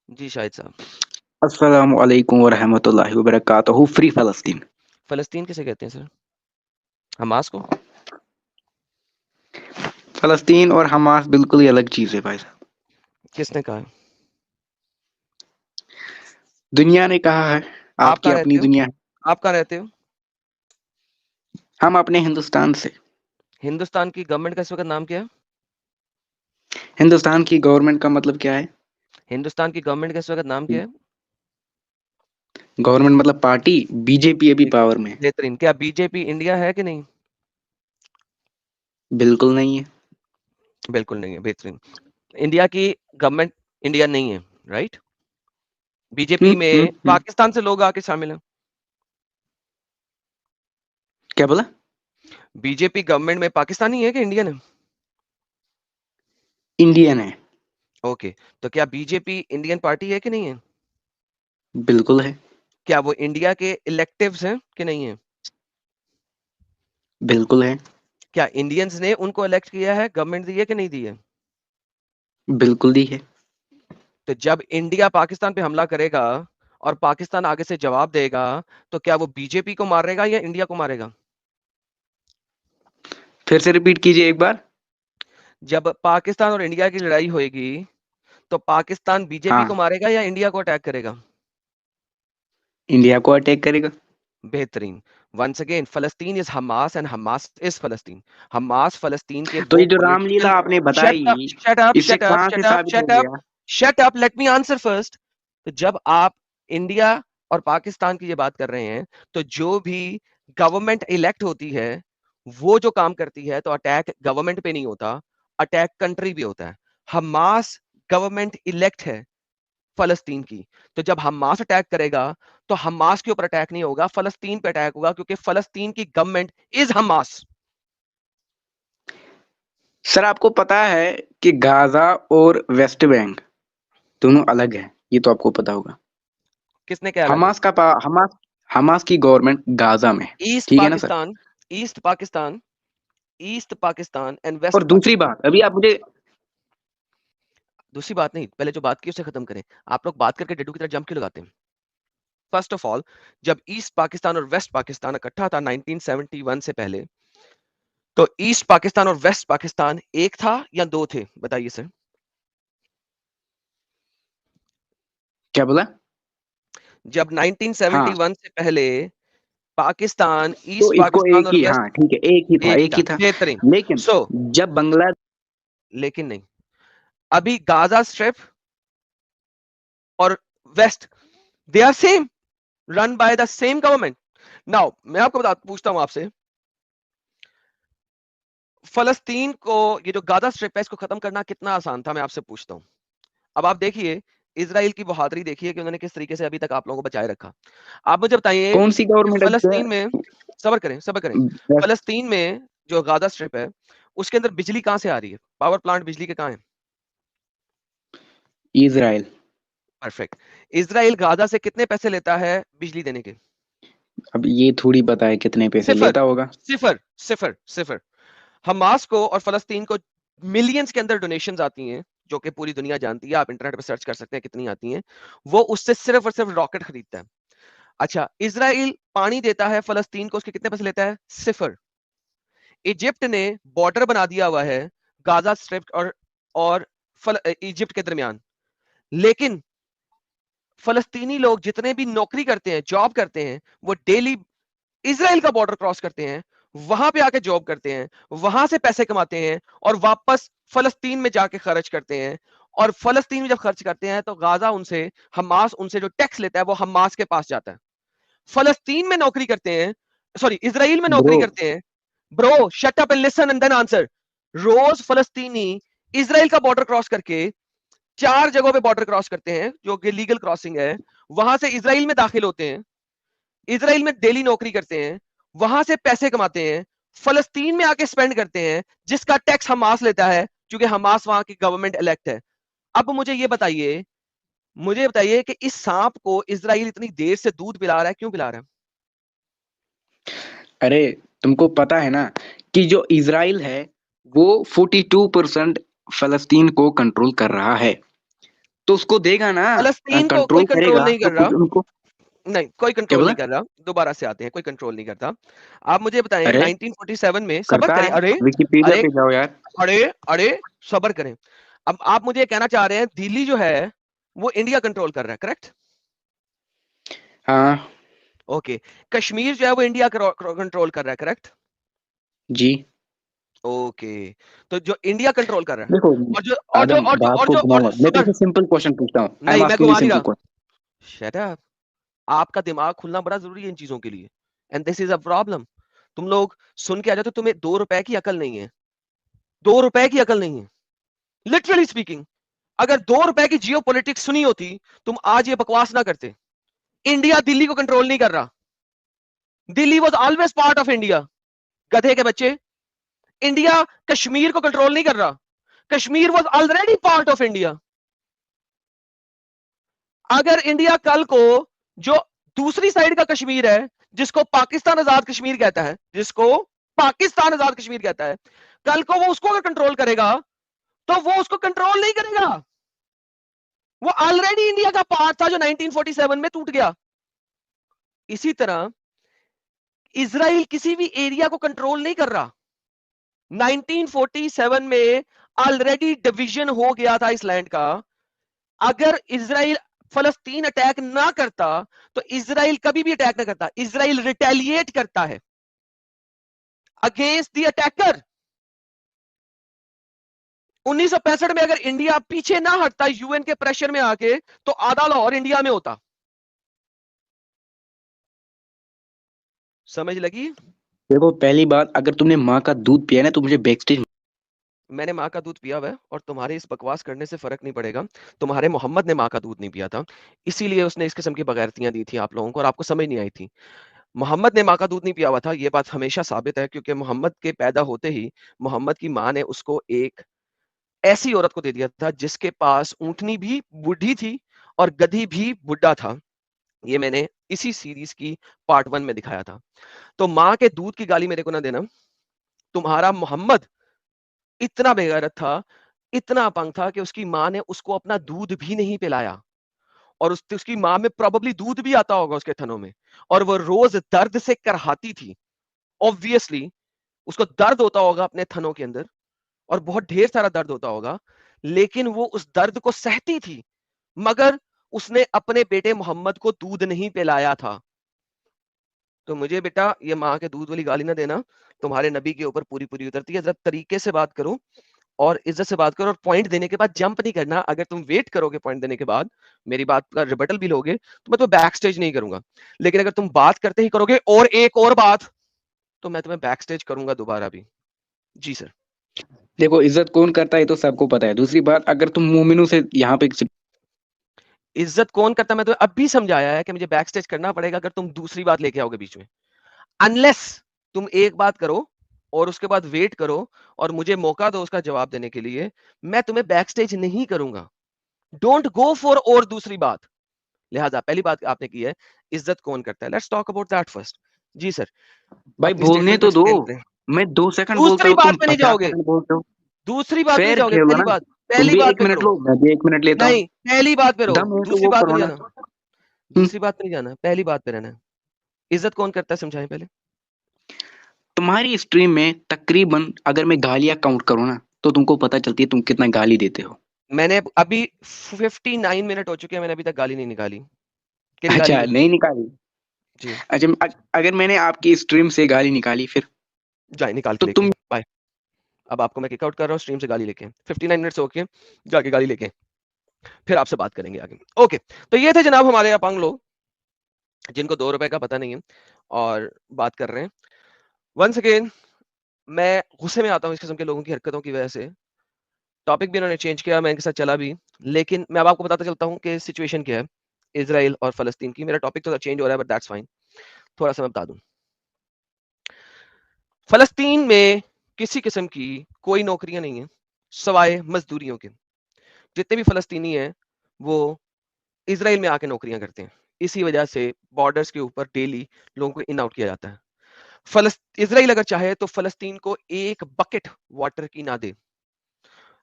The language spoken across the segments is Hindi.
जी शाहिद साहब। अस्सलाम वालेकुम वरहमतुल्लाहि वबरकातुहू। फ्री फ़लस्तीन। फ़लस्तीन किसे कहते हैं सर? हमास को? फ़लस्तीन और हमास बिल्कुल ही अलग चीज़ है भाई साहब। किसने कहा है? दुनिया ने कहा है, आप आपकी कहाँ अपनी रहते हो? दुनिया है। आप कहाँ रहते हो? हम अपने हिंदुस्तान से। हिंदुस्तान की गवर्नमेंट का इस वक़्त नाम क्या है? हिंदुस्तान की गवर्नमेंट का मतलब क्या है? हिंदुस्तान की गवर्नमेंट का इस वक़्त नाम क्या है? गवर्नमेंट मतलब पार्टी, बीजेपी अभी पावर में है। बेहतरीन। क्या बीजेपी इंडिया है कि नहीं? बिल्कुल नहीं है। बिल्कुल नहीं है, बेहतरीन। इंडिया की गवर्नमेंट इंडिया नहीं है, राइट? बीजेपी में हुँ। पाकिस्तान से लोग आके शामिल हैं। क्या बोला? बीजेपी गवर्नमेंट में पाकिस्तानी है कि इंडियन है? इंडियन है। ओके, तो क्या बीजेपी इंडियन पार्टी है कि नहीं है? बिल्कुल है। क्या वो इंडिया के इलेक्टिव्स हैं कि नहीं है? बिल्कुल है। क्या इंडियंस ने उनको इलेक्ट किया है, गवर्नमेंट दी है कि नहीं दी है? बिल्कुल ही है। तो जब इंडिया पाकिस्तान पे हमला करेगा और पाकिस्तान आगे से जवाब देगा, तो क्या वो बीजेपी को मारेगा या इंडिया को मारेगा? फिर से रिपीट कीजिए एक बार। जब पाकिस्तान और इंडिया की लड़ाई होएगी, तो पाकिस्तान बीजेपी को हाँ, मारेगा या इंडिया को अटैक करेगा? इंडिया को अटैक करेगा। बेहतरीन। वंस अगेन, फलस्तीन is Hamas and Hamas is फलस्तीन। हमास फलस्तीन के तो वो ये जो पॉलिटिकल। रामलीला आपने शट बताई, अप, शट अप, इससे शट अप, कहाँ से शट अप, साबित हो शट अप, गया? Shut up, let me answer first. तो जब आप इंडिया और पाकिस्तान की ये बात कर रहे हैं, तो जो भी गवर्नमेंट इलेक्ट होती है, वो जो काम करती है, तो अटैक गवर्नमेंट पे नहीं होता, अटैक कंट्री भी होता है। हमास गवर्नमेंट इलेक्ट है फलस्तीन की। तो जब हमास अटैक करेगा, तो हमास के ऊपर अटैक नहीं होगा, फलस्तीन पे अटैक होगा, क्योंकि फलस्तीन की गवर्नमेंट इज हमास। सर आपको पता है कि गाजा और वेस्ट बैंक दोनों अलग हैं, ये तो आपको पता होगा। किसने क्या अलग है? हमास का हमास हमास की गवर्नमेंट गाजा में है। ईस्ट ठीक है ना sir? Pakistan, east Pakistan, east Pakistan and और वेस्ट दूसरी पाकिस्तान। बात अभी आप मुझे दूसरी बात नहीं, पहले जो बात की उसे खत्म करें। आप लोग बात करके डेडू की तरह जंप क्यों लगाते हैं? फर्स्ट ऑफ ऑल, जब ईस्ट पाकिस्तान और वेस्ट पाकिस्तान इकट्ठा था 1971 से पहले, तो ईस्ट पाकिस्तान और वेस्ट पाकिस्तान एक था या दो थे? बताइए सर। क्या बोला? जब हाँ, 1971 से पहले पाकिस्तान, तो ईस्ट इसको पाकिस्तान एक और ही, वेस्ट, हाँ ठीक है, एक ही था, एक एक था, ही था। बेहतरीन। लेकिन सो जब बंगला लेकिन नहीं, अभी गाजा स्ट्रिप और west, they are same, run by the same government. Now मैं आपको पूछता हूं आपसे, फलस्तीन को, ये जो गाजा स्ट्रिप है, इसको खत्म करना कितना आसान था? मैं आपसे पूछता हूं। अब आप देखिए, इजराइल की बहादुरी देखिए कि उन्होंने किस तरीके से अभी तक आप लोगों को बचाए रखा। आप मुझे बताइए कौन सी कि गवर्नमेंट फलस्तीन में, सबर करें, सबर करें, है? फलस्तीन में जो गाजा स्ट्रिप है, उसके अंदर बिजली कहां से आ रही है? पावर प्लांट बिजली के कहां है? इजराइल। परफेक्ट। इजराइल गाजा से कितने पैसे लेता है बिजली देने के? अब ये थोड़ी पता है कितने पैसे सिफर, लेता होगा। सिफर, सिफर, सिफर। हमास को और फलस्तीन को मिलियंस के अंदर डोनेशंस आती हैं, जो कि पूरी दुनिया जानती है, आप इंटरनेट पर सर्च कर सकते हैं कितनी आती हैं। वो उससे सिर्फ और सिर्फ रॉकेट खरीदता है। अच्छा, इजराइल पानी देता है फलस्तीन को, उसके कितने पैसे लेता है? सिफर। इजिप्ट ने बॉर्डर बना दिया हुआ है गाजा स्ट्रिप और इजिप्ट के दरमियान, लेकिन फलस्तीनी लोग जितने भी नौकरी करते हैं, जॉब करते हैं, वो डेली इजराइल का बॉर्डर क्रॉस करते हैं, वहां पे आके जॉब करते हैं, वहां से पैसे कमाते हैं और वापस फलस्तीन में जाके खर्च करते हैं। और फलस्तीन में जब खर्च करते हैं, तो गाजा उनसे, हमास उनसे जो टैक्स लेता है, वो हमास के पास जाता है। फलस्तीन में नौकरी करते हैं, सॉरी, इजराइल में नौकरी ब्रो, करते हैं। Bro, shut up and listen and then answer. रोज फलस्तीनी इजराइल का बॉर्डर क्रॉस करके चार जगहों पे बॉर्डर क्रॉस करते हैं, जो कि लीगल क्रॉसिंग है। वहां से इजराइल में दाखिल होते हैं, इजराइल में डेली नौकरी करते हैं, वहां से पैसे कमाते हैं, फलस्तीन में आके स्पेंड करते हैं, जिसका टैक्स हमास लेता है, क्योंकि हमास वहां की गवर्नमेंट इलेक्ट है। अब मुझे बताइए कि इस सांप को इजराइल इतनी देर से दूध पिला रहा है, क्यों पिला रहा है? अरे तुमको पता है ना कि जो इजराइल है वो 42% फलस्तीन को कंट्रोल कर रहा है। तो उसको देगा ना, फलस्तीन को कंट्रोल कोई कंट्रोल करेगा नहीं तो कर रहा, कुछ उनको। नहीं कोई क्या कंट्रोल बोला? नहीं कर रहा, दोबारा से आते हैं, कोई कंट्रोल नहीं करता। आप मुझे बताएं अरे 1947 में, सबर करता करें, है, अरे विकिपीडिया अरे पे जाओ यार। अरे अरे सबर करें। अब आप मुझे कहना चाह रहे हैं दिल्ली जो है वो इंडिया कंट्रोल कर रहा है, करेक्ट? हाँ ओके। कश्मीर जो है वो इंडिया कंट्रोल कर रहा है, करेक्ट? जी। ओके। तो जो इंडिया कंट्रोल कर रहा है, देखो और जो और जो आदम, और जो बात और को जो और घुमाओ जो मत, मैं सबर, तुमसे सिंपल क्वेश्चन पूछता हूँ। आई एम नहीं मैं आस्किंग यू घुमा नहीं सिंपल रहा, क्वेश्चन। Shut up. आपका दिमाग खुलना बड़ा जरूरी है इन चीजों के लिए, and this is a problem. तुम लोग सुन के आ जाते हो, तुम्हें 2 रुपए की अकल नहीं है, 2 रुपए की अकल नहीं है, लिटरली स्पीकिंग। अगर 2 रुपए की जियो पॉलिटिक्स सुनी होती, तुम आज ये बकवास ना करते। इंडिया दिल्ली को कंट्रोल नहीं कर रहा, Delhi was always part of India, गधे के बच्चे। इंडिया कश्मीर को कंट्रोल नहीं कर रहा, Kashmir was already part of India. अगर इंडिया कल को, जो दूसरी साइड का कश्मीर है, जिसको पाकिस्तान आजाद कश्मीर कहता है, जिसको पाकिस्तान आजाद कश्मीर कहता है, कल को वो उसको अगर कंट्रोल करेगा, तो वो उसको कंट्रोल नहीं करेगा। वो ऑलरेडी इंडिया का पार्ट था जो 1947 में टूट गया। इसी तरह इजराइल किसी भी एरिया को कंट्रोल नहीं कर रहा। 1947 में ऑलरेडी डिवीजन हो गया था इस लैंड का। अगर इजराइल फलस्तीन अटैक ना करता, तो इजराइल कभी भी अटैक ना करता, इजराइल रिटेलिएट करता है अगेंस्ट द अटैकर। 1965 में अगर इंडिया पीछे ना हटता यूएन के प्रेशर में आके, तो आधा लाहौर इंडिया में होता। समझ लगी? देखो पहली बात, अगर तुमने माँ का दूध पिया ना तो मुझे बैक स्टेज। मैंने माँ का दूध पिया हुआ है, और तुम्हारे इस बकवास करने से फर्क नहीं पड़ेगा। तुम्हारे मोहम्मद ने माँ का दूध नहीं पिया था, इसीलिए उसने इस किस्म की बगैरतियां दी थी आप लोगों को, और आपको समझ नहीं आई थी। मोहम्मद ने माँ का दूध नहीं पिया हुआ था, ये बात हमेशा साबित है, क्योंकि मोहम्मद के पैदा होते ही मोहम्मद की माँ ने उसको एक ऐसी औरत को दे दिया था जिसके पास ऊंटनी भी बूढ़ी थी और गधी भी बुढ़ा था। ये मैंने इसी सीरीज की पार्ट 1 में दिखाया था। तो माँ के दूध की गाली मेरे को ना देना। तुम्हारा मोहम्मद इतना बेगैरत था, इतना अपंग था कि उसकी माँ ने उसको अपना दूध भी नहीं पिलाया, और उसकी माँ में प्रोबेबली दूध भी आता होगा उसके थनों में, और वो रोज दर्द से करहाती थी। ऑब्वियसली उसको दर्द होता होगा अपने थनों के अंदर, और बहुत ढेर सारा दर्द होता होगा, लेकिन वो उस दर्द को सहती थी, मगर उसने अपने बेटे मोहम्मद को दूध नहीं पिलाया था। तो मुझे बेटा ये माँ के दूध वाली गाली ना देना, तुम्हारे नबी के ऊपर पूरी पूरी उतरती है। जरा तरीके से बात करो और इज्जत से बात करो, और पॉइंट देने के बाद जंप नहीं करना। अगर तुम वेट करोगे पॉइंट देने के बाद, मेरी बात का रिबटल भी लोगे, तो मैं तुम्हें बैक स्टेज नहीं करूंगा। लेकिन अगर तुम बात करते ही करोगे और एक और बात, तो मैं तुम्हें बैक स्टेज करूंगा दोबारा भी। जी सर। देखो इज्जत कौन करता है ये तो सबको पता है। दूसरी बात, अगर तुम मोमिनों से यहाँ पे इज्जत कौन करता, मैं तुम्हें अब भी समझाया है कि मुझे बैक स्टेज करना पड़ेगा अगर तुम दूसरी बात लेके आओगे बीच में। अनलेस तुम एक बात करो और उसके बाद वेट करो और मुझे मौका दो उसका जवाब देने के लिए, मैं तुम्हें बैक स्टेज नहीं करूंगा। डोंट गो फॉर और दूसरी बात। लिहाजा पहली बात आपने की है, इज्जत कौन करता है, let's talk about that first. जी सर, भाई अपनी बोलने स्टेटमेंट को तो दो। एक्सप्लेन करें। मैं 2 सेकंड बोलता दूसरी हूँ, बात तुम पे नहीं 50 जाओगे, सेकंड बोलते हो। दूसरी बात पे नहीं फेयर जाओगे, खेल हो पहली ना। बात, तुम पहली भी बात एक पे मिनट करो। लो, मैं भी 1 मिनट लेता हूँ। नहीं, पहली बात पे रहो, दम है तो दूसरी वो बात पे करो नहीं ना। जाना, हम्म, दूसरी बात पे नहीं जाना, पहली बात पे रहना है। इज्जत कौन करता है समझाएं पहले। तुम्हारी स्ट्रीम में तकरीबन अगर मैं गालियां काउंट करूँ ना, तो तुमको पता चलती है तुम कितना गाली देते हो। मैंने अभी 59 मिनट हो चुके हैं, मैंने अभी तक गाली नहीं निकाली। किन गाली अच्छा निकली? नहीं निकाली। जी। अच्छा अगर मैंने आपकी स्ट्रीम से गाली निकाली फिर, जाए निकाल के तो लेके तुम। बाय। अब आपको मैं किकआउट कर रहा हूँ स्ट्रीम से गाली लेके, 59 मिनट से होके जाके गाली लेके फिर आपसे बात करेंगे आगे। ओके। तो ये थे जनाब हमारे अपंग लोग, जिनको 2 रुपए का पता नहीं है और बात कर रहे हैं। वंस अगेन मैं गुस्से में आता हूँ इस किस्म के लोगों की हरकतों की वजह से। टॉपिक भी इन्होंने चेंज किया, मैं इनके साथ चला भी, लेकिन मैं अब आपको बताता चलता हूँ कि सिचुएशन क्या है इसराइल और फलस्तीन की। मेरा टॉपिक तो चेंज हो रहा है, बट दैट्स फाइन। थोड़ा सा मैं बता दूं, फलस्तीन में किसी किस्म की कोई नौकरियां नहीं है सवाए मजदूरियों के। जितने भी फलस्तीनी हैं वो इसराइल में आके नौकरियां करते हैं, इसी वजह से बॉर्डर्स के ऊपर डेली लोगों को इन आउट किया जाता है। इसराइल अगर चाहे तो फलस्तीन को एक बकेट वाटर की ना दे।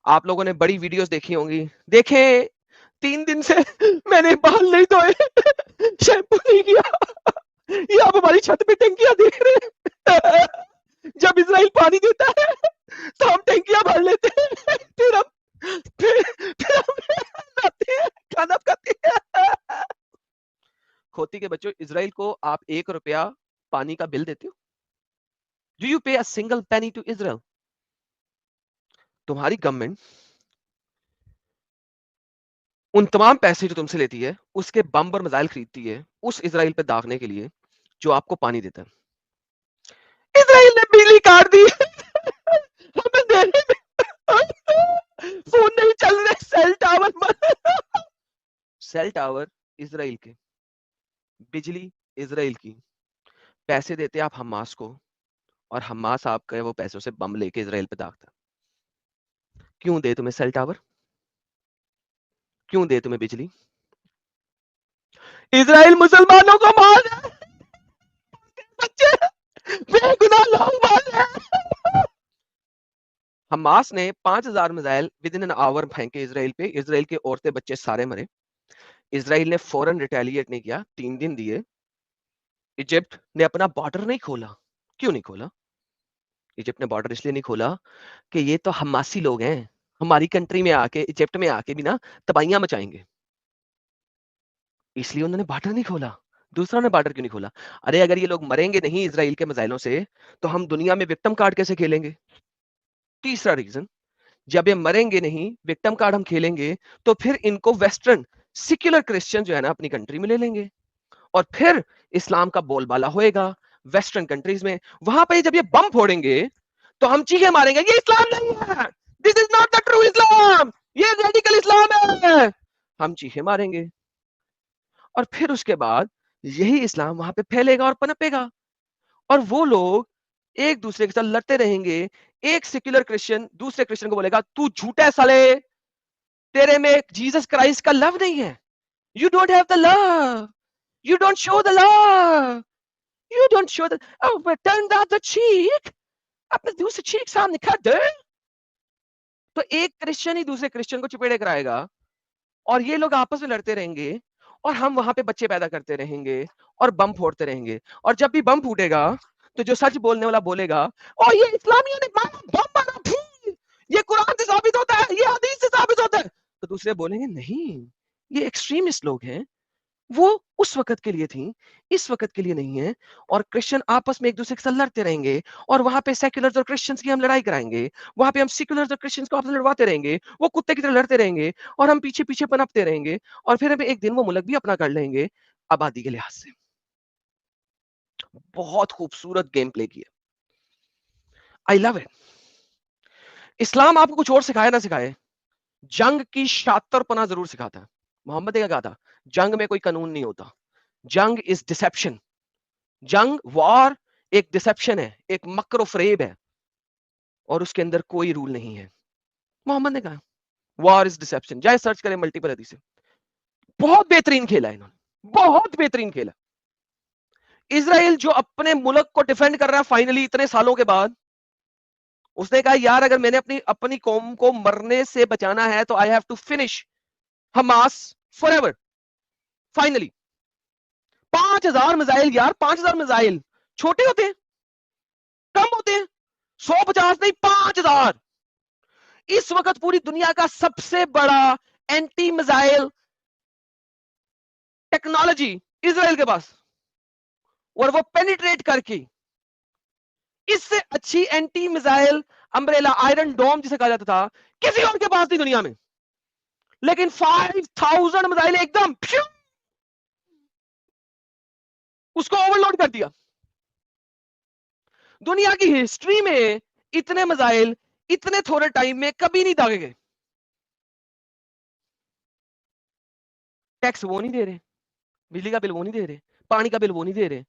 आप लोगों ने बड़ी वीडियोस देखी होंगी, देखें 3 दिन से मैंने बाल नहीं धोए, शैम्पू नहीं किया, ये आप हमारी छत पे टंकियां देख रहे हैं। जब इजराइल पानी देता है तो हम टंकियां भर लेते हैं, फिर हम नहाते हैं, खाना खाते हैं। खोती के बच्चों, इजराइल को आप ₹1 पानी का बिल देते हो? Do you pay a single penny to Israel? तुम्हारी गवर्नमेंट उन तमाम पैसे जो तुमसे लेती है, उसके बम और मिसाइल खरीदती है उस इजराइल पे दागने के लिए जो आपको पानी देता है। इजराइल ने बिजली काट दी, हमें देने में फोन नहीं चल रहे, cell tower cell tower Israel के, बिजली इजराइल की, पैसे देते आप हमास को, और हमास आपके वो पैसों से बम लेके इजराइल पे दागता। क्यों दे तुम्हें सेल टावर? क्यों दे तुम्हें बिजली? इजराइल मुसलमानों को मार रहा है, बच्चे बेगुनाह लोग मार रहे हैं। हमास ने 5000 missile with in an hour फेंके इजराइल पे, इजराइल के औरतें बच्चे सारे मरे। इजराइल ने फौरन रिटेलिएट नहीं किया, 3 दिन दिए। इजिप्ट ने अपना बॉर्डर नहीं खोला। क्यों नहीं खोला? इजिप्ट ने बॉर्डर इसलिए नहीं खोला कि ये तो हमासी लोग हैं, हमारी कंट्री में आके, इजिप्ट में आके भी ना तबाहियां मचाएंगे, इसलिए उन्होंने बॉर्डर नहीं खोला। दूसरा ने बॉर्डर क्यों नहीं खोला? अरे अगर ये लोग मरेंगे नहीं इजराइल के मिसाइलों से, तो हम दुनिया में विक्टिम कार्ड कैसे खेलेंगे? तीसरा रीजन, जब ये मरेंगे नहीं, विक्टिम कार्ड हम खेलेंगे, तो फिर इनको वेस्टर्न सिक्युलर क्रिश्चियन जो है ना अपनी कंट्री में ले लेंगे, और फिर इस्लाम का बोलबाला होएगा वेस्टर्न कंट्रीज में। वहां पे जब ये बम फोड़ेंगे तो हम चीखे मारेंगे, ये इस्लाम नहीं है, this is not the true Islam, ये रेडिकल इस्लाम है, हम चीखे मारेंगे। और फिर उसके बाद यही इस्लाम वहां पे फैलेगा और पनपेगा, और वो लोग एक दूसरे के साथ लड़ते रहेंगे। एक सेक्युलर क्रिश्चियन दूसरे क्रिश्चियन को बोलेगा, तू झूठा साले, तेरे में जीसस क्राइस्ट का लव नहीं है, you don't have the love, you don't show the love, you don't show the, turn the cheek, अपने दूसरे चीक सामने कर दे। तो एक क्रिश्चियन ही दूसरे क्रिश्चियन को चपेड़े कराएगा, और ये लोग आपस में लड़ते रहेंगे, और हम वहां पे बच्चे पैदा करते रहेंगे और बम फोड़ते रहेंगे। और जब भी बम फूटेगा तो जो सच बोलने वाला बोलेगा, ओ ये इस्लामियों ने मारा, बम मारा, ये कुरान से साबित होता है, ये हदीस से साबित होता है। तो दूसरे बोलेंगे नहीं, ये एक्सट्रीमिस्ट लोग हैं, वो उस वक्त के लिए थी, इस वक्त के लिए नहीं है। और क्रिश्चियन आपस में एक दूसरे के साथ लड़ते रहेंगे, और वहां पे सेक्युलर्स और क्रिश्चियंस की हम लड़ाई कराएंगे, वहां पे हम सेक्युलर्स और क्रिश्चियंस को आपस में लड़वाते रहेंगे, वो कुत्ते की तरह लड़ते रहेंगे, और हम पीछे पीछे पनपते रहेंगे, और फिर हमें एक दिन वो मुल्क भी अपना कर लेंगे आबादी के लिहाज से। बहुत खूबसूरत गेम प्ले किया, आई लव इट। इस्लाम आपको कुछ और सिखाए ना सिखाए, जंग की शातरपना जरूर सिखाता है। मोहम्मद ने क्या कहा था? जंग में कोई कानून नहीं होता, जंग इज डिसेप्शन, जंग वॉर एक डिसेप्शन है, एक मकर फरेब है, और उसके अंदर कोई रूल नहीं है। मोहम्मद ने कहा वॉर इज डिसेप्शन, जाए सर्च करें मल्टीपल हदीसें। बहुत बेहतरीन खेला इन्होंने, बहुत बेहतरीन खेला। इजराइल जो अपने मुल्क को डिफेंड कर रहा है फाइनली इतने सालों के बाद, उसने कहा यार अगर मैंने अपनी अपनी कौम को मरने से बचाना है तो I have to finish Hamas forever. Finally 5000 missile, यार 5000 मिसाइल छोटे होते हैं, कम होते हैं, 150 नहीं 5000। इस वक्त पूरी दुनिया का सबसे बड़ा एंटी मिसाइल टेक्नोलॉजी इजराइल के पास, और वो पेनिट्रेट करके, इससे अच्छी एंटी मिसाइल अम्ब्रेला आयरन डोम जिसे कहा जाता था किसी और के पास नहीं दुनिया में। लेकिन 5000 मिसाइल एकदम उसको ओवरलोड कर दिया। दुनिया की हिस्ट्री में इतने मिसाइल इतने थोड़े टाइम में कभी नहीं दागे गए। टैक्स वो नहीं दे रहे, बिजली का बिल वो नहीं दे रहे, पानी का बिल वो नहीं दे रहे,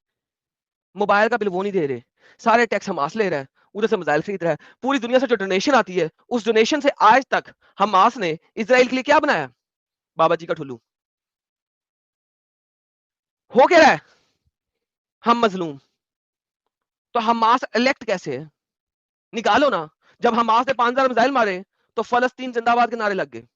मोबाइल का बिल वो नहीं दे रहे, सारे टैक्स हमास ले रहा है, उधर से मिसाइल खरीद रहा है। पूरी दुनिया से जो डोनेशन आती है, उस डोनेशन से आज तक हमास ने इजराइल के लिए क्या बनाया? बाबा जी का ठुल्लू। हो क्या रहा है? हम मजलूम। तो हमास इलेक्ट कैसे है? निकालो ना। जब हमास ने 5000 मिसाइल मारे तो फलस्तीन जिंदाबाद के नारे लग गए।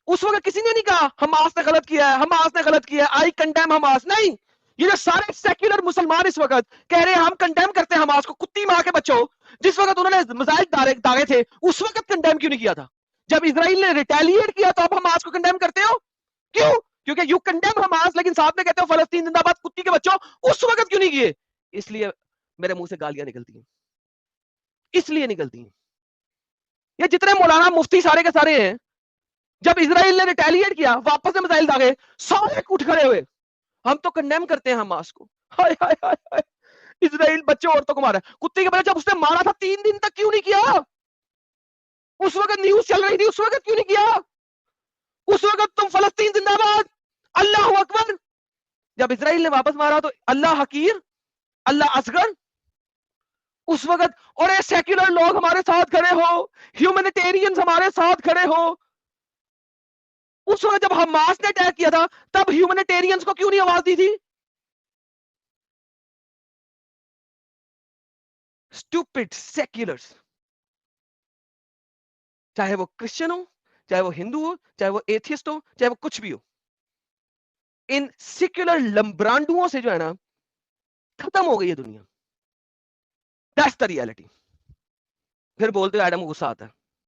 उस वक्त किसी ने नहीं कहा हमास ने गलत किया है, हमास ने गलत किया है, आई कंडेम हमास। नहीं, ये जो सारे सेक्युलर मुसलमान इस वक्त कह रहे हैं हम कंडेम करते हैं हमास को, कुत्ती मां के बच्चों, जिस वक्त उन्होंने मिसाइल दागे थे उस वक्त कंडेम क्यों नहीं किया था? जब इजराइल ने रिटेलिएट किया तो आप हमास को कंडेम करते हो क्यों? क्योंकि यू कंडेम हमास लेकिन साथ में कहते हो फलस्तीन जिंदाबाद, कुत्ती के बच्चों, उस वक्त क्यों नहीं किए? इसलिए मेरे मुंह से गालियां निकलती हैं, इसलिए निकलती हैं। ये जितने मौलाना मुफ्ती सारे के सारे हैं, जब इजराइल ने रिटेलिएट किया, वापस से मिसाइल दागे, सारे उठ खड़े हुए, हम तो कंडेम करते हैं हमास को। हाय हाय हाय हाय, इजराइल बच्चे औरतों को मारा, कुत्ते के बच्चे, जब उसने मारा था 3 दिन तक क्यों नहीं किया? उस वक्त न्यूज चल रही थी, उस वक्त क्यों नहीं किया? उस वक्त तुम फलस्तीन जिंदाबाद, अल्लाह अकबर। जब इजराइल ने वापस मारा तो अल्लाह हकीर, अल्लाह असगर। उस वक्त और ये सेक्युलर लोग हमारे साथ खड़े हो, ह्यूमैनिटेरियंस हमारे साथ खड़े हो। उस वक्त जब हमास ने अटैक किया था तब ह्यूमैनिटेरियंस को क्यों नहीं आवाज दी थी? स्टूपिड सेक्युलर्स, चाहे वो क्रिश्चियन हो, चाहे वो हिंदू हो, चाहे वो एथियस्ट हो, चाहे वो कुछ भी हो, इन सेक्युलर लंबरांडुओं से जो है ना खत्म हो गई है दुनिया। That's the reality. फिर बोलते हो एडम को गुस्सा आता है।